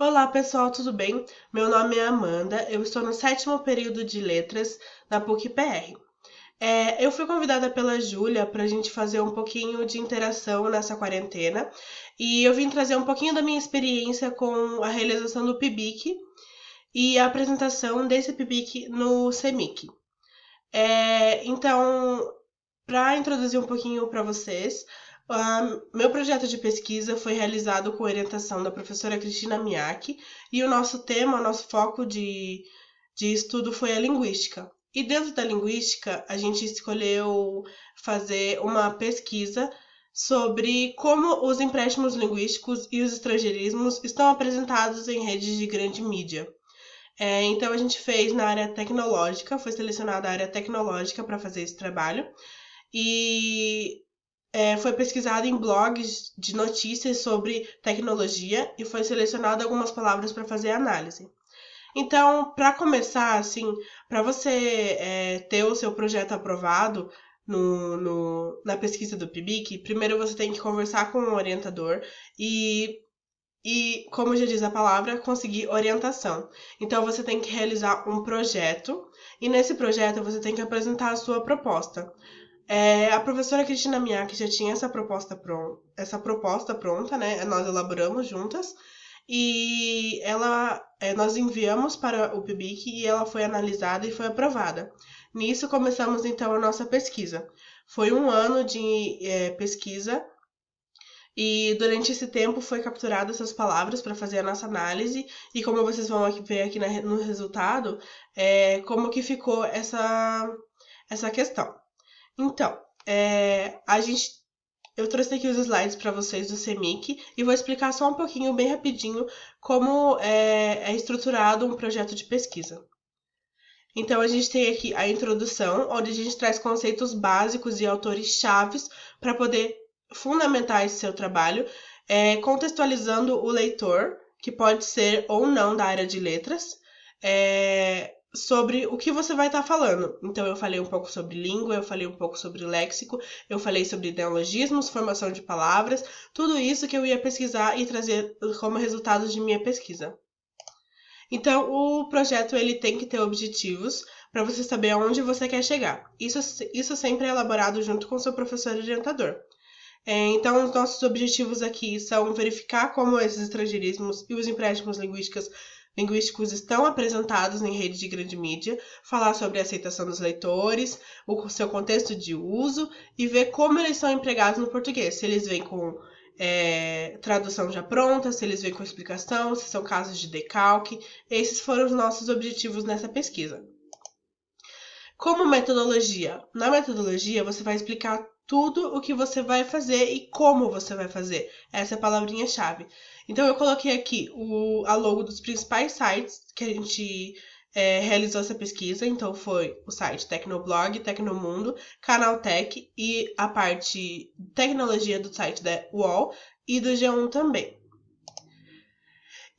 Olá pessoal, tudo bem? Meu nome é Amanda, eu estou no sétimo período de letras da PUC-PR. Eu fui convidada pela Júlia para a gente fazer um pouquinho de interação nessa quarentena e eu vim trazer um pouquinho da minha experiência com a realização do PIBIC e a apresentação desse PIBIC no CEMIC. Então, para introduzir um pouquinho para vocês, meu projeto de pesquisa foi realizado com orientação da professora Cristina Miaki e o nosso tema, o nosso foco de estudo foi a linguística. E dentro da linguística, a gente escolheu fazer uma pesquisa sobre como os empréstimos linguísticos e os estrangeirismos estão apresentados em redes de grande mídia. Então a gente fez na área tecnológica, foi selecionada a área tecnológica para fazer esse trabalho e foi pesquisado em blogs de notícias sobre tecnologia e foi selecionado algumas palavras para fazer análise. Então, para começar, assim, para você ter o seu projeto aprovado na pesquisa do PIBIC, primeiro você tem que conversar com o orientador e, como já diz a palavra, conseguir orientação. Então, você tem que realizar um projeto e nesse projeto você tem que apresentar a sua proposta. A professora Cristina Miaki já tinha essa proposta pronta, né? Nós elaboramos juntas e nós enviamos para o PIBIC e ela foi analisada e foi aprovada. Nisso começamos então a nossa pesquisa. Foi um ano de pesquisa e durante esse tempo foi capturado essas palavras para fazer a nossa análise e como vocês vão ver aqui no resultado, como que ficou essa questão. Então, eu trouxe aqui os slides para vocês do CEMIC e vou explicar só um pouquinho, bem rapidinho, como é estruturado um projeto de pesquisa. Então, a gente tem aqui a introdução, onde a gente traz conceitos básicos e autores chaves para poder fundamentar esse seu trabalho, contextualizando o leitor, que pode ser ou não da área de letras, sobre o que você vai estar falando. Então, eu falei um pouco sobre língua, eu falei um pouco sobre léxico, eu falei sobre neologismos, formação de palavras, tudo isso que eu ia pesquisar e trazer como resultado de minha pesquisa. Então, o projeto ele tem que ter objetivos para você saber aonde você quer chegar. Isso sempre é elaborado junto com o seu professor orientador. Então, os nossos objetivos aqui são verificar como esses estrangeirismos e os empréstimos linguísticos estão apresentados em rede de grande mídia, falar sobre a aceitação dos leitores, o seu contexto de uso e ver como eles são empregados no português. Se eles vêm com tradução já pronta, se eles vêm com explicação, se são casos de decalque. Esses foram os nossos objetivos nessa pesquisa. Como metodologia? Na metodologia, você vai explicar tudo o que você vai fazer e como você vai fazer. Essa é a palavrinha-chave. Então, eu coloquei aqui a logo dos principais sites que a gente realizou essa pesquisa. Então, foi o site Tecnoblog, Tecnomundo, Canaltech e a parte tecnologia do site da UOL e do G1 também.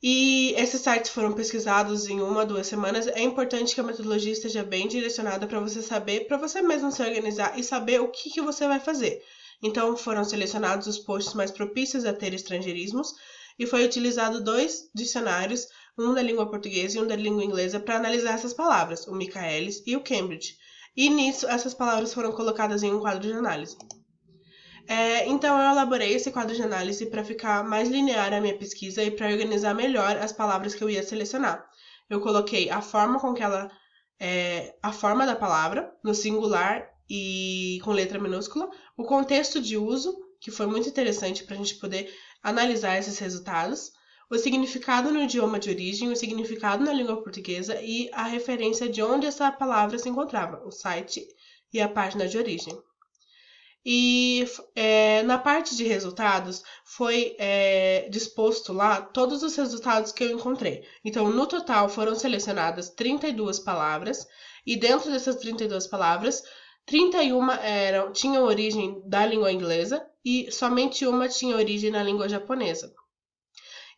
E esses sites foram pesquisados em 1 a 2 semanas. É importante que a metodologia esteja bem direcionada para você saber, para você mesmo se organizar e saber o que você vai fazer. Então, foram selecionados os posts mais propícios a ter estrangeirismos e foi utilizado 2 dicionários, um da língua portuguesa e um da língua inglesa, para analisar essas palavras, o Michaelis e o Cambridge. E nisso, essas palavras foram colocadas em um quadro de análise. Então, eu elaborei esse quadro de análise para ficar mais linear a minha pesquisa e para organizar melhor as palavras que eu ia selecionar. Eu coloquei a forma com que a forma da palavra, no singular e com letra minúscula, o contexto de uso, que foi muito interessante para a gente poder analisar esses resultados, o significado no idioma de origem, o significado na língua portuguesa e a referência de onde essa palavra se encontrava, o site e a página de origem. E na parte de resultados foi disposto lá todos os resultados que eu encontrei. Então, no total foram selecionadas 32 palavras e dentro dessas 32 palavras, 31 tinham origem da língua inglesa e somente uma tinha origem na língua japonesa.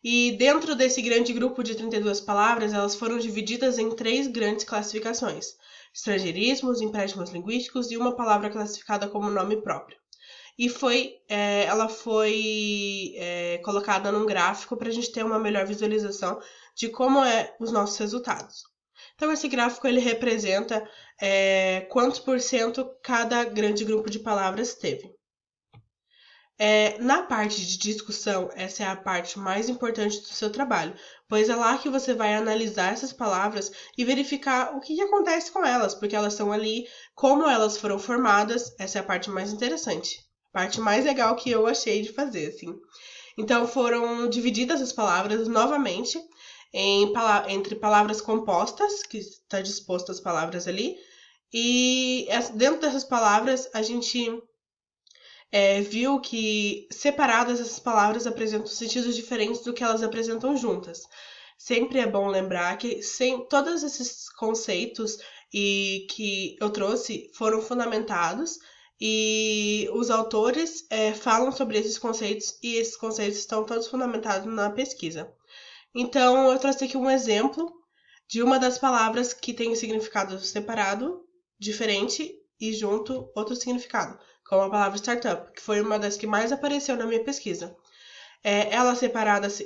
E dentro desse grande grupo de 32 palavras, elas foram divididas em 3 grandes classificações: estrangeirismos, empréstimos linguísticos e uma palavra classificada como nome próprio. e ela foi colocada num gráfico para a gente ter uma melhor visualização de como é os nossos resultados. Então, esse gráfico ele representa quantos por cento cada grande grupo de palavras teve. Na parte de discussão, essa é a parte mais importante do seu trabalho, pois é lá que você vai analisar essas palavras e verificar o que acontece com elas, porque elas estão ali, como elas foram formadas, essa é a parte mais interessante, a parte mais legal que eu achei de fazer, assim. Então, foram divididas as palavras novamente entre palavras compostas, que está disposto as palavras ali, e dentro dessas palavras a gente viu que separadas essas palavras apresentam sentidos diferentes do que elas apresentam juntas. Sempre é bom lembrar que todos esses conceitos que eu trouxe foram fundamentados e os autores falam sobre esses conceitos e esses conceitos estão todos fundamentados na pesquisa. Então, eu trouxe aqui um exemplo de uma das palavras que tem um significado separado, diferente e junto outro significado, como a palavra startup, que foi uma das que mais apareceu na minha pesquisa. Elas separadas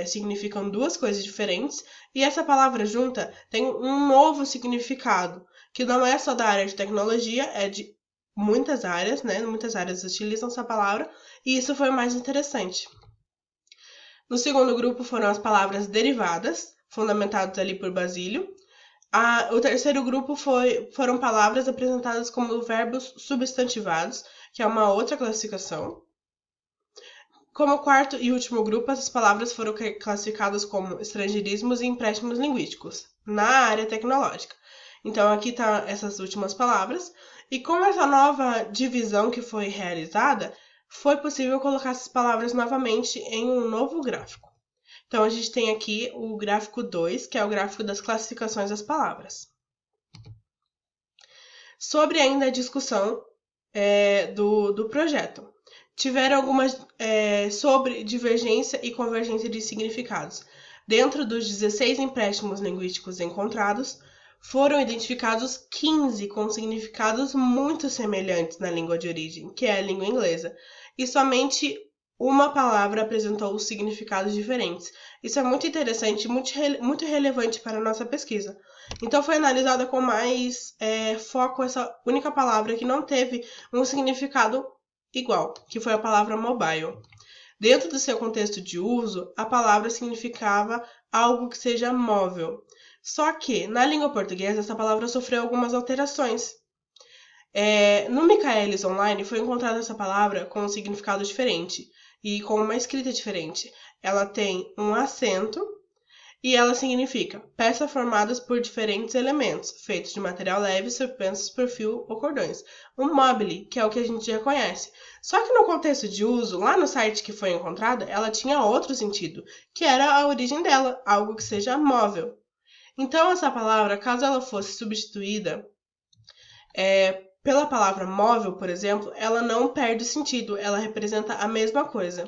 significam duas coisas diferentes e essa palavra junta tem um novo significado, que não é só da área de tecnologia, é de muitas áreas, né? Muitas áreas utilizam essa palavra e isso foi o mais interessante. No segundo grupo foram as palavras derivadas, fundamentadas ali por Basílio. O terceiro grupo foram palavras apresentadas como verbos substantivados, que é uma outra classificação. Como quarto e último grupo, essas palavras foram classificadas como estrangeirismos e empréstimos linguísticos, na área tecnológica. Então, aqui estão essas últimas palavras. E com essa nova divisão que foi realizada, foi possível colocar essas palavras novamente em um novo gráfico. Então, a gente tem aqui o gráfico 2, que é o gráfico das classificações das palavras. Sobre ainda a discussão do projeto. Tiveram algumas sobre divergência e convergência de significados. Dentro dos 16 empréstimos linguísticos encontrados, foram identificados 15 com significados muito semelhantes na língua de origem, que é a língua inglesa, e somente uma palavra apresentou significados diferentes. Isso é muito interessante e muito relevante para a nossa pesquisa. Então, foi analisada com mais foco essa única palavra que não teve um significado igual, que foi a palavra mobile. Dentro do seu contexto de uso, a palavra significava algo que seja móvel. Só que, na língua portuguesa, essa palavra sofreu algumas alterações. No Michaelis Online foi encontrada essa palavra com um significado diferente e com uma escrita diferente. Ela tem um acento e ela significa peças formadas por diferentes elementos, feitos de material leve, suspensos por fio ou cordões. Um mobile, que é o que a gente já conhece. Só que no contexto de uso, lá no site que foi encontrada, ela tinha outro sentido, que era a origem dela, algo que seja móvel. Então, essa palavra, caso ela fosse substituída pela palavra móvel, por exemplo, ela não perde sentido, ela representa a mesma coisa.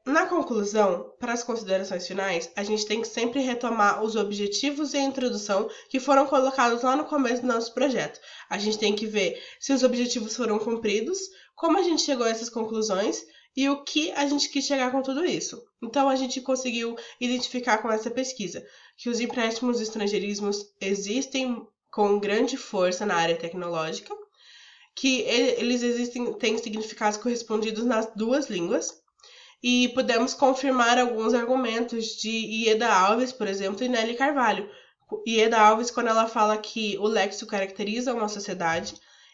Na conclusão, para as considerações finais, a gente tem que sempre retomar os objetivos e a introdução que foram colocados lá no começo do nosso projeto. A gente tem que ver se os objetivos foram cumpridos, como a gente chegou a essas conclusões e o que a gente quis chegar com tudo isso. Então, a gente conseguiu identificar com essa pesquisa que os empréstimos e estrangeirismos existem com grande força na área tecnológica, que eles têm significados correspondidos nas duas línguas, e pudemos confirmar alguns argumentos de Ieda Alves, por exemplo, e Nelly Carvalho. Ieda Alves, quando ela fala que o léxico caracteriza uma sociedade,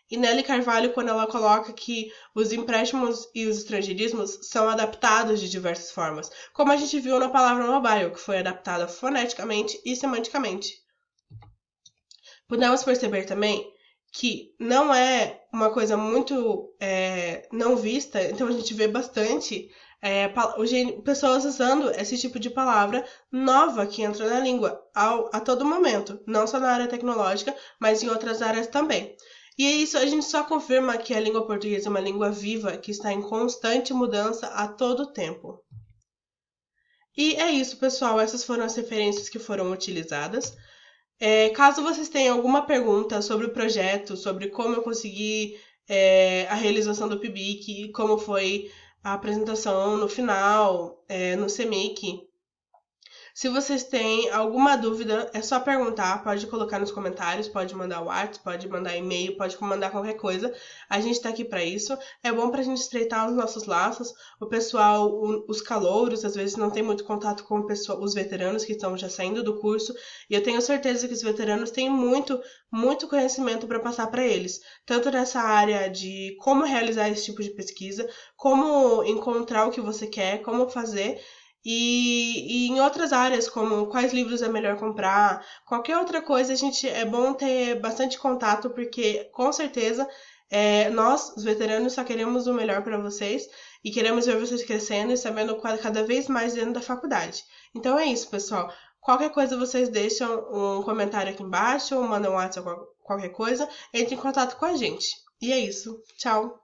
e Nelly Carvalho, quando ela coloca que os empréstimos e os estrangeirismos são adaptados de diversas formas, como a gente viu na palavra mobile, que foi adaptada foneticamente e semanticamente. Pudemos perceber também que não é uma coisa muito não vista, então a gente vê bastante pessoas usando esse tipo de palavra nova que entra na língua a todo momento, não só na área tecnológica, mas em outras áreas também. E isso a gente só confirma que a língua portuguesa é uma língua viva que está em constante mudança a todo tempo. E é isso, pessoal. Essas foram as referências que foram utilizadas. Caso vocês tenham alguma pergunta sobre o projeto, sobre como eu consegui a realização do PIBIC, como foi a apresentação no final, no CEMIC. Se vocês têm alguma dúvida, é só perguntar, pode colocar nos comentários, pode mandar WhatsApp, pode mandar e-mail, pode mandar qualquer coisa. A gente tá aqui para isso. É bom pra gente estreitar os nossos laços. O pessoal, os calouros, às vezes não tem muito contato com o pessoal, os veteranos que estão já saindo do curso, e eu tenho certeza que os veteranos têm muito conhecimento para passar para eles, tanto nessa área de como realizar esse tipo de pesquisa, como encontrar o que você quer, como fazer. E em outras áreas, como quais livros é melhor comprar, qualquer outra coisa, a gente é bom ter bastante contato, porque com certeza nós, os veteranos, só queremos o melhor para vocês e queremos ver vocês crescendo e sabendo cada vez mais dentro da faculdade. Então é isso, pessoal. Qualquer coisa vocês deixam um comentário aqui embaixo, ou mandam um WhatsApp, qualquer coisa, entre em contato com a gente. E é isso. Tchau!